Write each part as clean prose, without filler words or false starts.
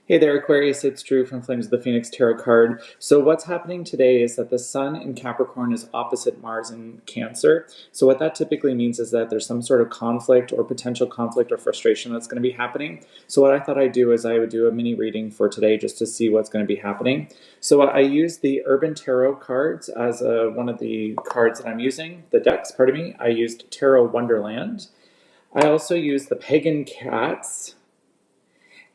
Hey there, Aquarius. It's Drew from Flames of the Phoenix Tarot card. So what's happening today is that the Sun in Capricorn is opposite Mars in Cancer. So what that typically means is that there's some sort of conflict or potential conflict or frustration that's going to be happening. So what I thought I'd do is I would do a mini reading for today just to see what's going to be happening. So I used the Urban Tarot cards as one of the cards that I'm using, the decks, pardon me. I used Tarot Wonderland. I also used the Pagan Cats.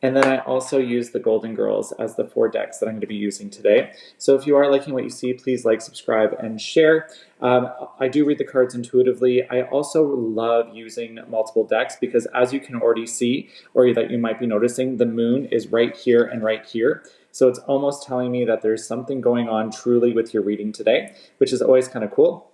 And then I also use the Golden Girls as the 4 decks that I'm going to be using today. So if you are liking what you see, please like, subscribe, and share. I do read the cards intuitively. I also love using multiple decks because as you can already see, or that you might be noticing, the moon is right here and right here. So it's almost telling me that there's something going on truly with your reading today, which is always kind of cool.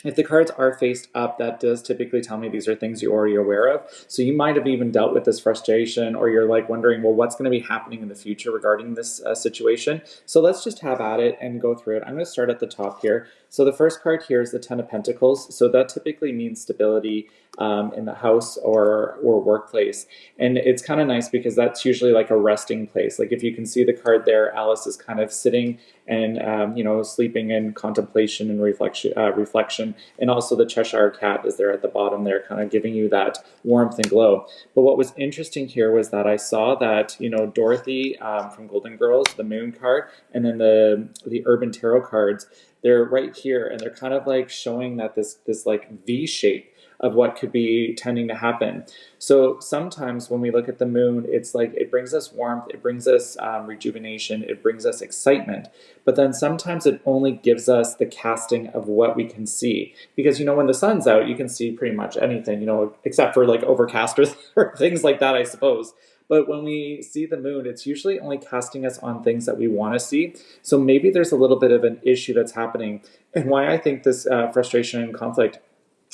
If the cards are faced up, that does typically tell me these are things you're already aware of. So you might have even dealt with this frustration, or you're like wondering, well, what's going to be happening in the future regarding this situation? So let's just have at it and go through it. I'm going to start at the top here. So the first card here is the Ten of Pentacles. So that typically means stability in the house or workplace. And it's kind of nice because that's usually like a resting place. Like if you can see the card there, Alice is kind of sitting and sleeping in contemplation and reflection. And also the Cheshire Cat is there at the bottom there, kind of giving you that warmth and glow. But what was interesting here was that I saw that, Dorothy from Golden Girls, the Moon card, and then the Urban Tarot cards, they're right here, and they're kind of like showing that this like V shape of what could be tending to happen. So sometimes when we look at the moon, it's like it brings us warmth, it brings us rejuvenation, it brings us excitement. But then sometimes it only gives us the casting of what we can see. Because, when the sun's out, you can see pretty much anything, except for like overcast or things like that, I suppose. But when we see the moon, it's usually only casting us on things that we want to see. So maybe there's a little bit of an issue that's happening. And why I think this frustration and conflict,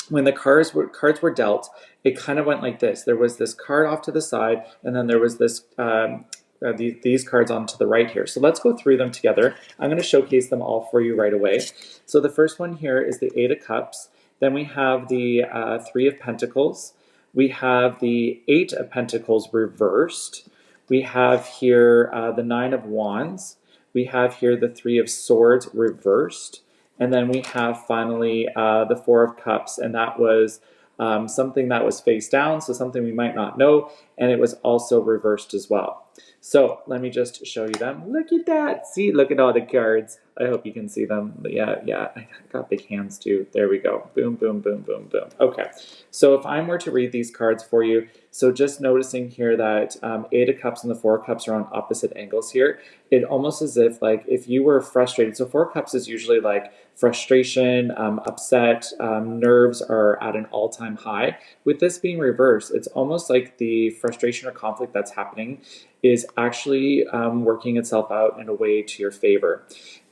when the cards were dealt, it kind of went like this. There was this card off to the side, and then there was this these cards on to the right here. So let's go through them together. I'm going to showcase them all for you right away. So the first one here is the Eight of Cups. Then we have the Three of Pentacles. We have the Eight of Pentacles reversed. We have here the Nine of Wands. We have here the Three of Swords reversed. And then we have finally the Four of Cups, and that was something that was face down, so something we might not know, and it was also reversed as well. So let me just show you them. Look at that. See, look at all the cards. I hope you can see them. But yeah, I got big hands too. There we go. Boom, boom, boom, boom, boom. Okay, so if I were to read these cards for you, so just noticing here that Eight of Cups and the Four of Cups are on opposite angles here, it almost as if like if you were frustrated, so Four of Cups is usually like frustration, upset, nerves are at an all-time high. With this being reversed, it's almost like the frustration or conflict that's happening is actually working itself out in a way to your favor.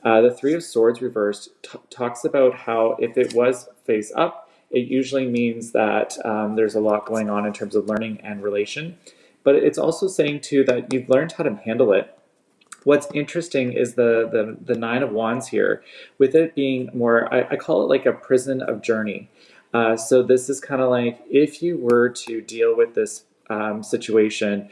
The Three of Swords reversed talks about how if it was face up, it usually means that there's a lot going on in terms of learning and relation. But it's also saying too that you've learned how to handle it. What's interesting is the Nine of Wands here, with it being more, I call it like a prison of journey. So this is kind of like if you were to deal with this situation,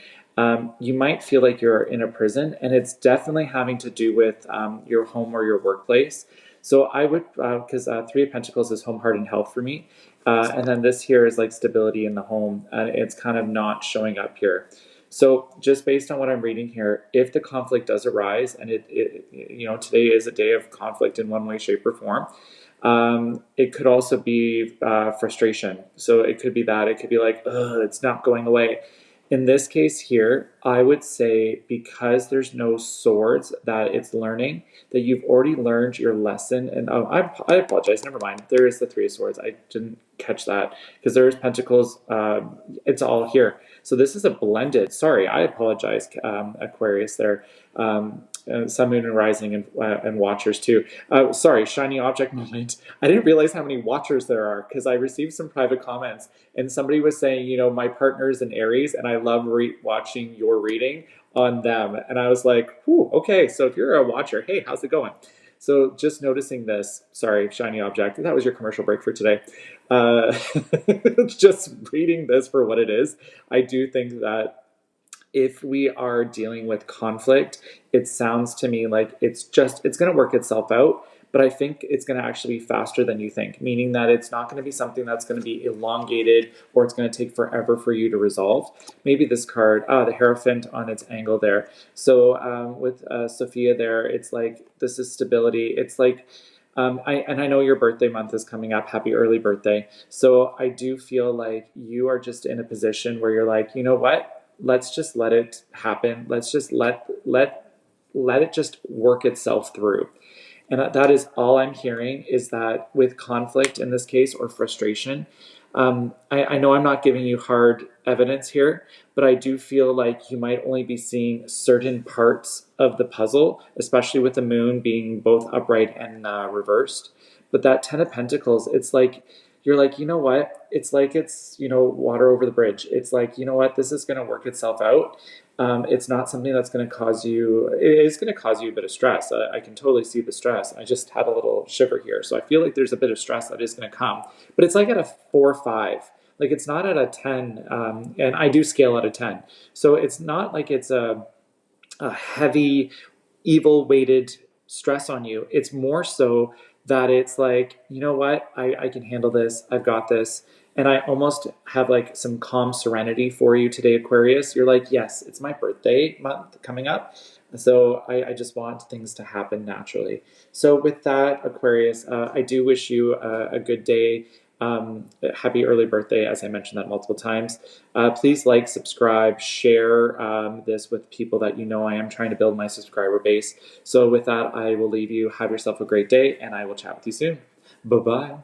you might feel like you're in a prison, and it's definitely having to do with your home or your workplace. So I would, because Three of Pentacles is home, heart, and health for me. And then this here is like stability in the home, and it's kind of not showing up here. So just based on what I'm reading here, if the conflict does arise, and today is a day of conflict in one way, shape, or form, it could also be frustration. So it could be that. It could be like, ugh, it's not going away. In this case here, I would say because there's no swords that it's learning, that you've already learned your lesson. And I apologize, never mind. There is the Three of Swords. I didn't catch that because there's Pentacles. It's all here. So this is a blended, sorry, I apologize, Aquarius there. Sun, Moon, and Rising, and Watchers too. Sorry, shiny object moment. I didn't realize how many Watchers there are because I received some private comments and somebody was saying, my partner's an Aries and I love watching your reading on them. And I was like, whew, okay, so if you're a Watcher, hey, how's it going? So just noticing this, sorry, shiny object, that was your commercial break for today. Just reading this for what it is, I do think that if we are dealing with conflict, it sounds to me like it's going to work itself out. But I think it's going to actually be faster than you think, meaning that it's not going to be something that's going to be elongated or it's going to take forever for you to resolve. Maybe this card, the Hierophant on its angle there. So with Sophia there, it's like this is stability. It's like, I know your birthday month is coming up. Happy early birthday. So I do feel like you are just in a position where you're like, you know what? Let's just let it happen. Let's just let it just work itself through. And that is all I'm hearing, is that with conflict in this case, or frustration, I know I'm not giving you hard evidence here, but I do feel like you might only be seeing certain parts of the puzzle, especially with the moon being both upright and reversed. But that Ten of Pentacles, it's like, you're like, you know what? It's like it's, water over the bridge. It's like, you know what? This is going to work itself out. It's not something that's going to cause you, it is going to cause you a bit of stress. I can totally see the stress. I just had a little shiver here. So I feel like there's a bit of stress that is going to come, but it's like at a 4 or 5. Like it's not at a 10, and I do scale out of 10. So it's not like it's a heavy, evil weighted stress on you. It's more so that it's like, you know what, I can handle this. I've got this. And I almost have like some calm serenity for you today, Aquarius. You're like, yes, it's my birthday month coming up. So I just want things to happen naturally. So with that, Aquarius, I do wish you a good day. Happy early birthday, as I mentioned that multiple times. Please like, subscribe, share this with people that you know. I am trying to build my subscriber base. So with that, I will leave you. Have yourself a great day, and I will chat with you soon. Bye-bye.